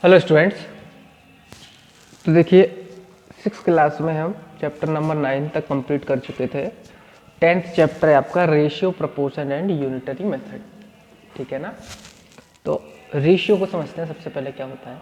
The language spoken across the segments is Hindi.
Hello students. तो देखिए 6th क्लास में हम चैप्टर नंबर 9 तक कंप्लीट कर चुके थे। 10th चैप्टर है आपका ratio, proportion and unitary method. ठीक है ना। तो रेशियो को समझते हैं सबसे पहले क्या होता है।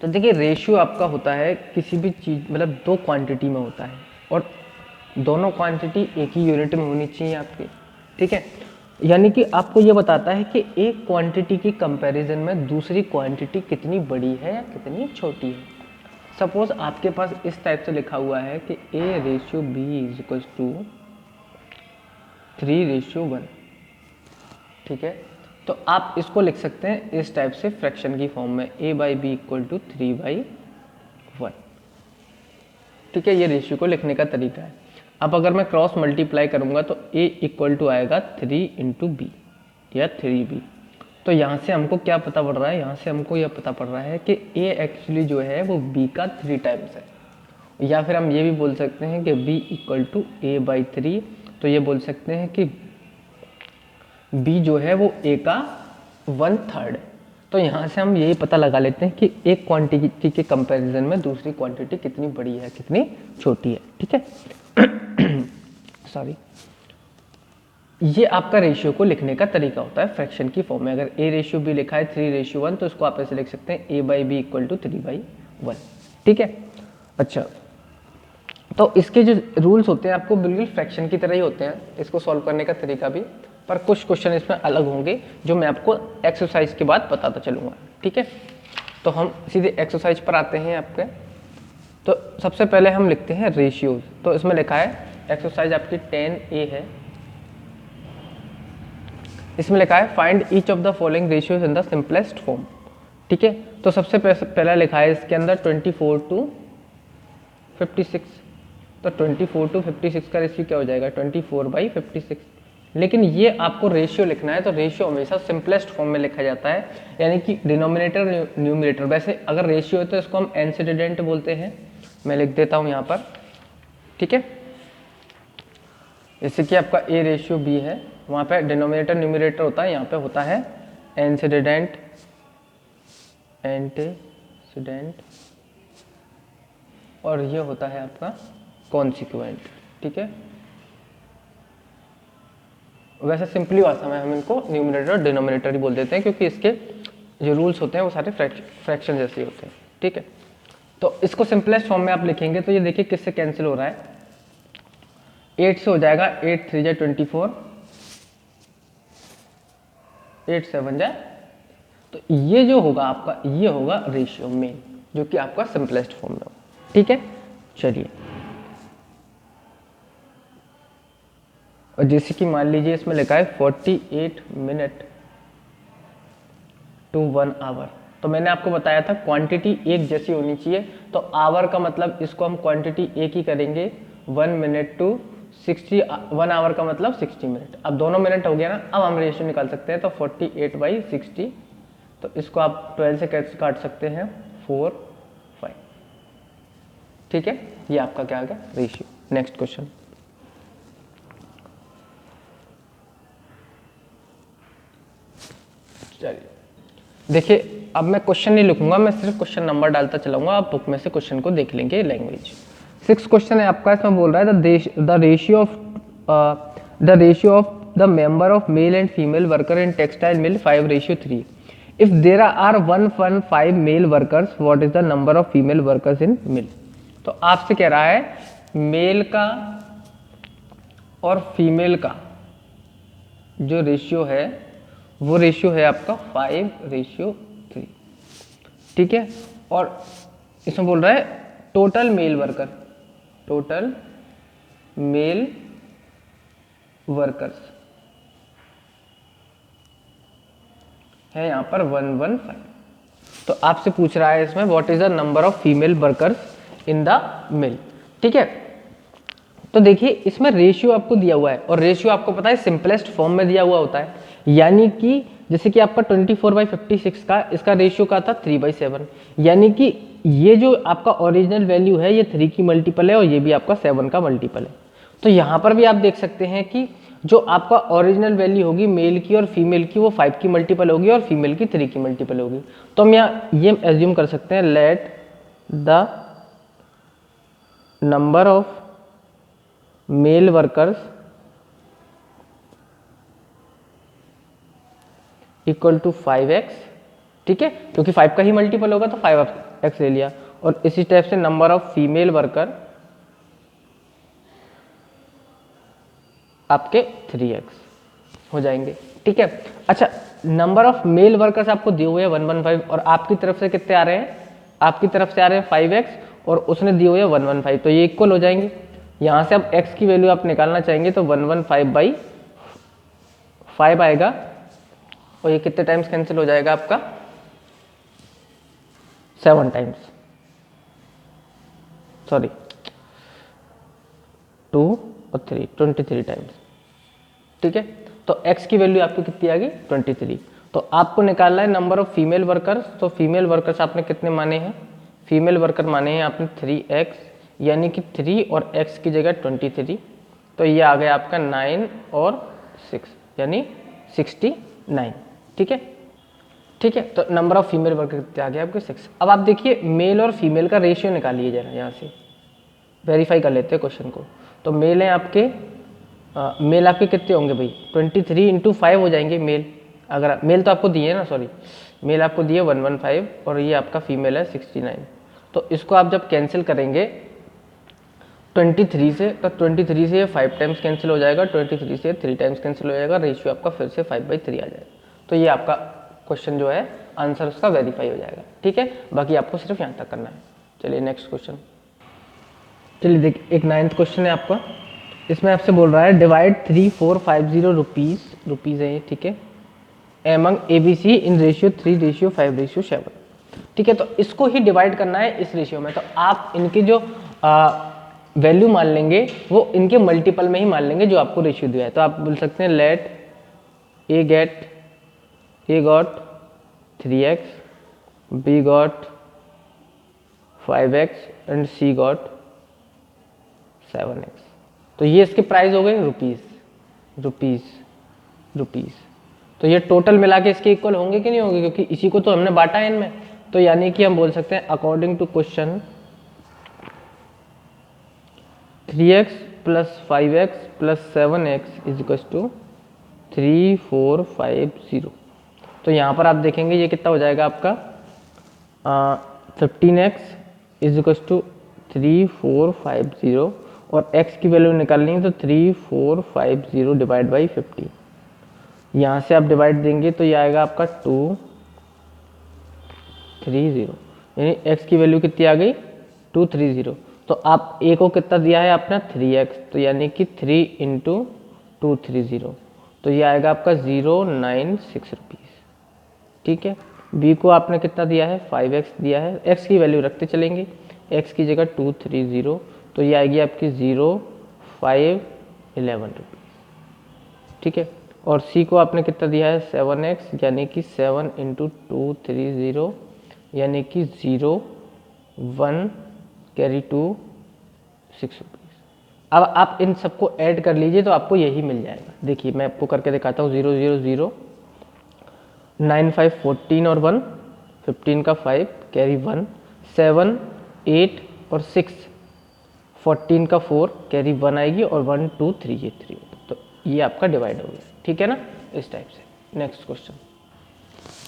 तो देखिए रेशियो आपका होता है किसी भी चीज़ मतलब दो क्वांटिटी में होता है और दोनों क्वांटिटी एक ही यूनिट में होनी चाहिए आपकी। ठीक है, यानी कि आपको ये बताता है कि एक क्वांटिटी की कंपैरिजन में दूसरी क्वांटिटी कितनी बड़ी है या कितनी छोटी है। सपोज आपके पास इस टाइप से लिखा हुआ है कि A/B इज इक्वल टू 3:1। ठीक है, तो आप इसको लिख सकते हैं इस टाइप से फ्रैक्शन की फॉर्म में A/B इक्वल टू 3/1। ठीक है, ये रेशियो को लिखने का तरीका है। अब अगर मैं क्रॉस मल्टीप्लाई करूंगा तो A इक्वल टू आएगा 3 इंटू बी या 3b। तो यहाँ से हमको क्या पता पड़ रहा है, यहाँ से हमको यह पता पड़ रहा है कि A एक्चुअली जो है वो B का 3 टाइम्स है। या फिर हम ये भी बोल सकते हैं कि B इक्वल टू A/3। तो ये बोल सकते हैं कि B जो है वो A का 1/3। तो यहाँ से हम यही पता लगा लेते हैं कि एक क्वांटिटी के कंपैरिजन में दूसरी क्वांटिटी कितनी बड़ी है कितनी छोटी है। ठीक है सॉरी, ये आपका रेशियो को लिखने का तरीका होता है फ्रैक्शन की फॉर्म में। अगर A/B लिखा है 3:1 तो इसको आप ऐसे लिख सकते हैं A/B इक्वल टू 3/1। ठीक है, अच्छा तो इसके जो रूल्स होते हैं आपको बिल्कुल फ्रैक्शन की तरह ही होते हैं, इसको सॉल्व करने का तरीका भी, पर कुछ क्वेश्चन इसमें अलग होंगे जो मैं आपको एक्सरसाइज के बाद बताता चलूँगा। ठीक है, तो हम सीधे एक्सरसाइज पर आते हैं आपके। तो सबसे पहले हम लिखते हैं रेशियोज। तो इसमें लिखा है एक्सरसाइज आपकी 10A है। इसमें लिखा है find each of the following ratios in the simplest form. ठीक है, तो सबसे पहला लिखा है इसके अंदर 24 to 56। तो 24 to 56 का रेशियो क्या हो जाएगा 24/56। लेकिन ये आपको रेशियो लिखना है तो रेशियो हमेशा सिंपलेस्ट फॉर्म में लिखा जाता है, यानी कि डिनोमिनेटर न्यूमरेटर। वैसे अगर रेशियो है तो इसको हम एंटीसीडेंट बोलते हैं। मैं लिख देता हूँ यहाँ पर। ठीक है, जैसे कि आपका A/B है, वहाँ पे डिनोमिनेटर न्यूमरेटर होता है, यहाँ पे होता है एंटीसीडेंट और ये होता है आपका कॉन्सिक्वेंट। ठीक है, वैसे सिंपली भाषा में हम इनको न्यूमरेटर और डिनोमिनेटर ही बोल देते हैं क्योंकि इसके जो रूल्स होते हैं वो सारे फ्रैक्शन जैसे ही होते हैं। ठीक है, तो इसको सिंपलेस्ट फॉर्म में आप लिखेंगे तो ये देखिए किससे कैंसिल हो रहा है, 8 से हो जाएगा, 8 3 जा 24, 8 7 जा। तो ये जो होगा आपका ये होगा रेशियो मेन, जो कि आपका सिंपलेस्ट फॉर्म में हो। ठीक है, चलिए, और जैसे कि मान लीजिए इसमें लिखा है 48 मिनट टू 1 आवर। तो मैंने आपको बताया था क्वांटिटी एक जैसी होनी चाहिए, तो आवर का मतलब इसको हम क्वांटिटी एक ही करेंगे, 1 मिनट टू 60, 1 आवर का मतलब 60 मिनट। अब दोनों मिनट हो गया ना, अब हम रेशियो निकाल सकते हैं। तो 48/60, तो इसको आप 12 से काट सकते हैं, 4 5। ठीक है, ये आपका क्या आ गया रेशियो। नेक्स्ट क्वेश्चन, चलिए देखिए, अब मैं क्वेश्चन नहीं लिखूंगा, मैं सिर्फ क्वेश्चन नंबर डालता चलाऊंगा। आप बुक में से क्वेश्चन को देख लेंगे। लैंग्वेज 6 क्वेश्चन है आपका, इसमें बोल रहा है the ratio of the member of male and female worker in textile mill 5:3। If there are 115 male workers what is the number of female workers in mill. तो आपसे कह रहा है मेल का और फीमेल का जो रेशियो है वो रेशियो है आपका 5:3। ठीक है, और इसमें बोल रहा है टोटल मेल वर्कर्स है यहाँ पर 115। तो आपसे पूछ रहा है इसमें what is the number of female workers in the mill. ठीक है, तो देखिए इसमें रेशियो आपको दिया हुआ है और रेशियो आपको पता है सिंपलेस्ट फॉर्म में दिया हुआ होता है, यानी कि जैसे कि आपका 24/56 का इसका रेशियो का था 3/7, यानी कि ये जो आपका ओरिजिनल वैल्यू है ये 3 की मल्टीपल है और ये भी आपका 7 का मल्टीपल है। तो यहाँ पर भी आप देख सकते हैं कि जो आपका ओरिजिनल वैल्यू होगी मेल की और फीमेल की, वो 5 की मल्टीपल होगी और फीमेल की 3 की मल्टीपल होगी। तो हम यहाँ ये एज्यूम कर सकते हैं, let the number of male workers equal to 5x, ठीक है, क्योंकि 5 का ही मल्टीपल होगा तो 5x ले लिया। और इसी टाइप से नंबर ऑफ फीमेल वर्कर आपके 3x हो जाएंगे, ठीक है। अच्छा, नंबर ऑफ मेल वर्कर्स आपको दिए हुए हैं 115 और आपकी तरफ से कितने आ रहे हैं, आपकी तरफ से आ रहे हैं 5x और उसने दिए हुए हैं 115, तो ये इक्वल हो जाएंगे। यहाँ से अब x की वैल्यू आप निकालना चाहेंगे तो 115/5 आएगा और ये कितने टाइम्स कैंसिल हो जाएगा आपका, 7 टाइम्स, सॉरी 2 और 3, 23 टाइम्स, ठीक है। तो x की वैल्यू आपकी कितनी आ गई, 23। तो आपको निकालना है नंबर ऑफ फीमेल वर्कर्स, तो फीमेल वर्कर्स आपने कितने माने हैं, फीमेल वर्कर माने हैं आपने 3x, यानी कि 3 और x की जगह 23, तो ये आ गया आपका 9 और 6 यानी 69, ठीक है, ठीक है। तो नंबर ऑफ फीमेल वर्कर कितने आ गया आपके 6। अब आप देखिए मेल और फीमेल का रेशियो निकालिए जरा, यहाँ से वेरीफाई कर लेते हैं क्वेश्चन को। तो मेल है आपके मेल आपके कितने होंगे भाई, 23 इंटू 5 हो जाएंगे मेल, अगर मेल तो आपको दिए ना, सॉरी मेल आपको दिए 115 और ये आपका फीमेल है 69। तो इसको आप जब कैंसिल करेंगे 23 से, तो 23 से ये 5 टाइम्स कैंसिल हो जाएगा, 23 से 3 टाइम्स कैंसिल हो जाएगा, रेशियो आपका फिर से 5/3 आ जाएगा। तो ये आपका क्वेश्चन जो है आंसर उसका वेरीफाई हो जाएगा, ठीक है। बाकी आपको सिर्फ यहाँ तक करना है। चलिए नेक्स्ट क्वेश्चन, चलिए देखिए एक 9th क्वेश्चन है आपका, इसमें आपसे बोल रहा है डिवाइड 3450 रुपीज़ है ये, ठीक है, एमंग ABC इन रेशियो 3:5:7, ठीक है। तो इसको ही डिवाइड करना है इस रेशियो में, तो आप इनकी जो वैल्यू मान लेंगे वो इनके मल्टीपल में ही मान लेंगे जो आपको रेशियो दिया है। तो आप बोल सकते हैं let A got 3x, B got 5x and C got 7x। तो ये इसके प्राइस हो गए रुपीस। तो ये टोटल मिला के इसके इक्वल होंगे कि नहीं होंगे, क्योंकि इसी को तो हमने बांटा है इनमें। तो यानी कि हम बोल सकते हैं according to question 3x plus 5x plus 7x is equal to 3450। तो यहाँ पर आप देखेंगे ये कितना हो जाएगा आपका 15x इज इक्वल टू 3450 और x की वैल्यू निकालनी है तो 3450 डिवाइड बाई 50। यहाँ से आप डिवाइड देंगे तो ये आएगा आपका 230, यानी x की वैल्यू कितनी आ गई 230। तो आप a को कितना दिया है आपने 3x, तो यानी कि 3 इंटू 230, तो ये आएगा आपका 096 रुपीज़, ठीक है। b को आपने कितना दिया है 5x दिया है, x की वैल्यू रखते चलेंगे, x की जगह 230, तो ये आएगी आपकी 0511 रुपीज़, ठीक है। और c को आपने कितना दिया है 7x, यानी कि 7 इंटू 230 यानी कि 01 कैरी 2 6 रुपीज़। अब आप इन सबको ऐड कर लीजिए तो आपको यही मिल जाएगा। देखिए मैं आपको करके दिखाता हूँ, 0 0 0 9 5 14 और 1 15 का 5 कैरी 1 7 8 और 6 14 का 4 कैरी 1 आएगी और 1 2 3 ये 3, तो ये आपका डिवाइड हो गया, ठीक है ना, इस टाइप से। नेक्स्ट क्वेश्चन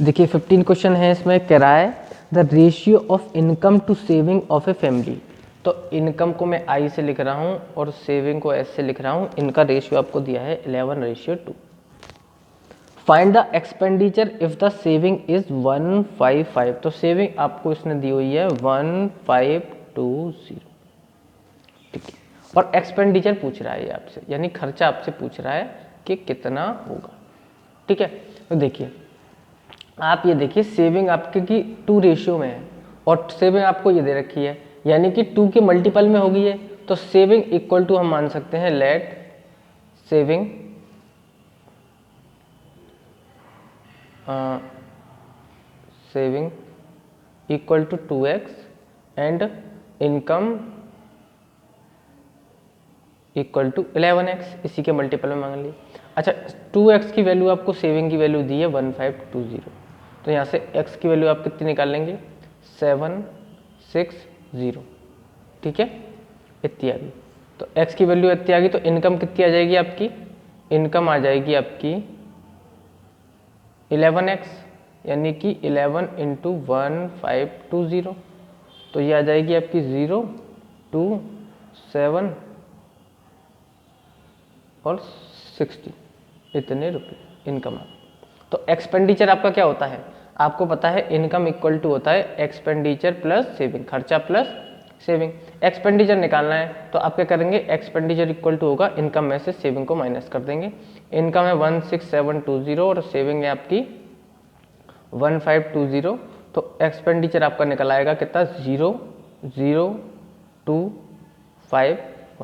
देखिए 15 क्वेश्चन है, इसमें कह रहा है the ratio of income to saving of a family. तो इनकम को मैं I से लिख रहा हूँ और सेविंग को S से लिख रहा हूँ। इनका रेशियो आपको दिया है 11:2। Find the expenditure if the saving is 155। तो सेविंग आपको इसने दी हुई है 1520, ठीक है, और एक्सपेंडिचर पूछ रहा है ये आपसे, यानी खर्चा आपसे पूछ रहा है कि कितना होगा, ठीक है। तो देखिए आप ये देखिए सेविंग आपके की 2 रेशियो में है और सेविंग आपको ये दे रखी है, यानी कि 2 के मल्टीपल में होगी है, तो सेविंग इक्वल टू हम मान सकते हैं let saving saving equal to 2x and income equal to 11x, इसी के मल्टीपल में मांग ली। अच्छा 2x की वैल्यू आपको सेविंग की वैल्यू दी है 1520, तो यहाँ से x की वैल्यू आप कितनी निकाल लेंगे 760, ठीक है, इतनी आ गई। तो x की वैल्यू इतनी आ गई, तो इनकम कितनी आ जाएगी आपकी, इनकम आ जाएगी आपकी 11x, यानी कि 11 इंटू 1520, तो ये आ जाएगी आपकी 027 और 60, इतने रुपये इनकम आ। तो एक्सपेंडिचर आपका क्या होता है, आपको पता है इनकम इक्वल टू होता है एक्सपेंडिचर प्लस सेविंग, खर्चा प्लस सेविंग। एक्सपेंडिचर निकालना है तो आप क्या करेंगे, एक्सपेंडिचर इक्वल टू होगा इनकम में से सेविंग को माइनस कर देंगे। इनकम है 16720 और सेविंग है आपकी 1520, तो एक्सपेंडिचर आपका निकल आएगा कितना 00251,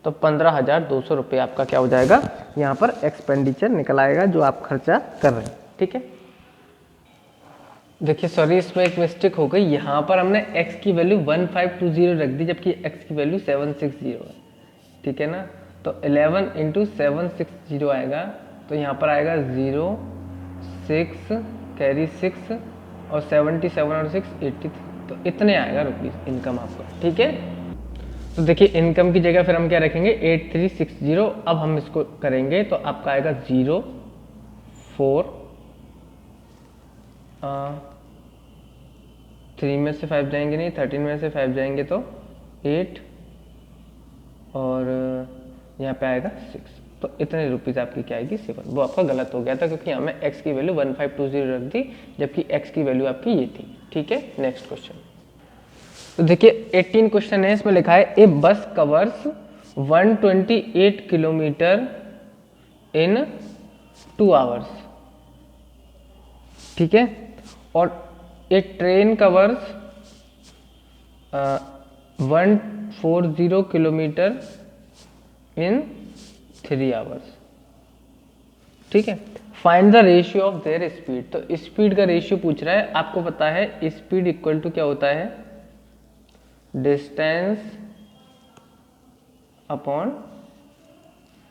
तो 15,200 रुपये आपका क्या हो जाएगा, यहाँ पर एक्सपेंडिचर निकल आएगा जो आप खर्चा कर रहे हैं, ठीक है। देखिए सॉरी, इसमें एक मिस्टेक हो गई, यहाँ पर हमने x की वैल्यू 1520 रख दी, जबकि x की वैल्यू 760 है, ठीक है ना। तो 11 इंटू 760 आएगा, तो यहाँ पर आएगा 0 6 कैरी 6 और 77 और 6 83, तो इतने आएगा रुपीज़ इनकम आपका, ठीक है। तो देखिए इनकम की जगह फिर हम क्या रखेंगे 8360, अब हम इसको करेंगे तो आपका आएगा 3 में से 5 जाएंगे, नहीं 13 में से 5 जाएंगे तो 8 और यहाँ पे आएगा 6, तो इतने रुपीज़ आपकी क्या आएगी 7। वो आपका गलत हो गया था क्योंकि यहाँ में x की वैल्यू 1520 रख दी, जबकि x की वैल्यू आपकी ये थी, ठीक है। नेक्स्ट क्वेश्चन, तो देखिए 18 क्वेश्चन है, इसमें लिखा है ए बस कवर्स 128 किलोमीटर इन 2 आवर्स, ठीक है, और a train covers 140 kilometre in 3 hours, ठीक है। Find the ratio of their speed, तो स्पीड का रेशियो पूछ रहा है। आपको पता है स्पीड इक्वल टू क्या होता है, डिस्टेंस अपॉन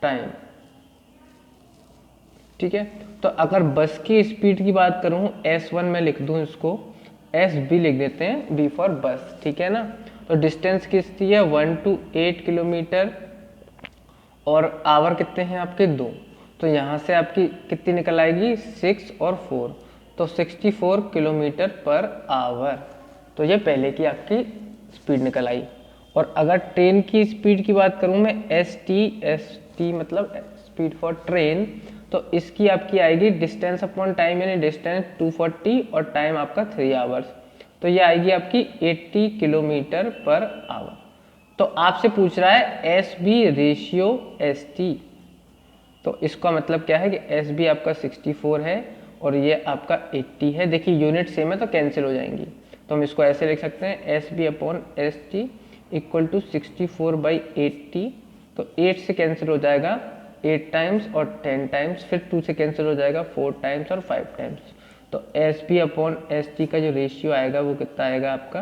टाइम, ठीक है। तो अगर बस की स्पीड की बात करूं S1 में लिख दूं, इसको SB लिख देते हैं, B फॉर बस, ठीक है ना। तो डिस्टेंस कितनी है 128 किलोमीटर और आवर कितने हैं आपके 2, तो यहाँ से आपकी कितनी निकल आएगी 6 और 4, तो 64 किलोमीटर पर आवर, तो ये पहले की आपकी स्पीड निकल आई। और अगर ट्रेन की स्पीड की बात करूं मैं ST मतलब स्पीड फॉर ट्रेन, तो इसकी आपकी आएगी डिस्टेंस अपॉन टाइम, यानी डिस्टेंस 240 और टाइम आपका 3 आवर्स, तो ये आएगी आपकी 80 किलोमीटर पर आवर। तो आपसे पूछ रहा है SB रेशियो ST, तो इसका मतलब क्या है कि SB आपका 64 है और ये आपका 80 है। देखिए यूनिट सेम है तो कैंसिल हो जाएंगी, तो हम इसको ऐसे लिख सकते हैं SB upon ST equal to 64/80, तो 8 से कैंसिल हो जाएगा 8 टाइम्स और 10 टाइम्स, फिर 2 से कैंसिल हो जाएगा 4 टाइम्स और 5 टाइम्स, तो SB अपॉन ST का जो रेशियो आएगा वो कितना आएगा आपका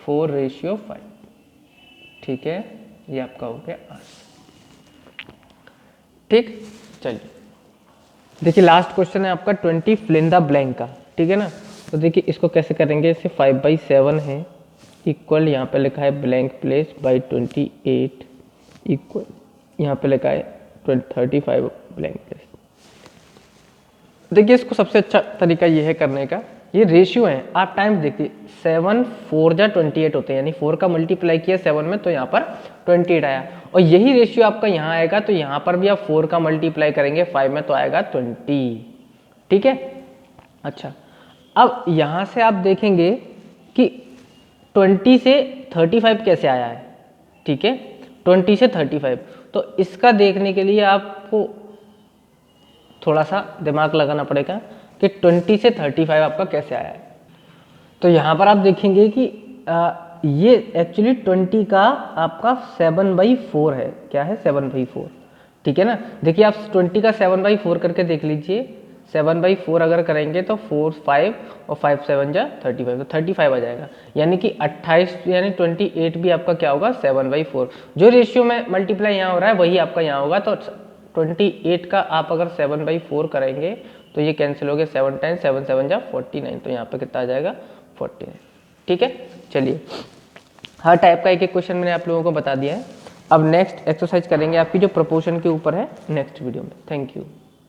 4:5, ठीक है। ये आपका हो गया आंसर, ठीक। चलिए देखिए लास्ट क्वेश्चन है आपका 20 फिल इन द ब्लैंक का, ठीक है ना। तो देखिए इसको कैसे करेंगे, इसे 5/7 है इक्वल, यहाँ पे लिखा है ब्लैंक प्लेस बाई 28 इक्वल, यहाँ पे लिखा है 35 ब्लैंक प्लेस। देखिए इसको सबसे अच्छा तरीका ये है करने का, ये रेशियो है, आप टाइम्स देखिए 7 4 जा 28 होते हैं, यानी 4 का मल्टीप्लाई किया 7 में तो यहाँ पर 28 आया, और यही रेशियो आपका यहाँ आएगा, तो यहाँ पर भी आप 4 का मल्टीप्लाई करेंगे 5 में तो आएगा 20, ठीक है। अच्छा अब यहाँ से आप देखेंगे कि 20 से 35 कैसे आया है, ठीक है, 20 से 35, तो इसका देखने के लिए आपको थोड़ा सा दिमाग लगाना पड़ेगा कि 20 से 35 आपका कैसे आया है। तो यहाँ पर आप देखेंगे कि ये एक्चुअली 20 का आपका 7/4 है, क्या है 7/4, ठीक है ना। देखिए आप 20 का 7/4 करके देख लीजिए, 7/4 अगर करेंगे तो 4 5 और 5 7 जा 35, तो 35 आ जाएगा। यानी कि 28 यानी 28 भी आपका क्या होगा 7/4। जो रेशियो में मल्टीप्लाई यहाँ हो रहा है वही आपका यहाँ होगा। तो 28 का आप अगर 7/4 करेंगे तो ये कैंसिल हो गया, 7 टाइम्स 7 7 जा 49, तो यहाँ पे कितना आ जाएगा 49। ठीक है, चलिए हर टाइप का एक एक क्वेश्चन मैंने आप लोगों को बता दिया है। अब नेक्स्ट एक्सरसाइज करेंगे आपकी जो प्रोपोर्शन के ऊपर है नेक्स्ट वीडियो में। Thank you.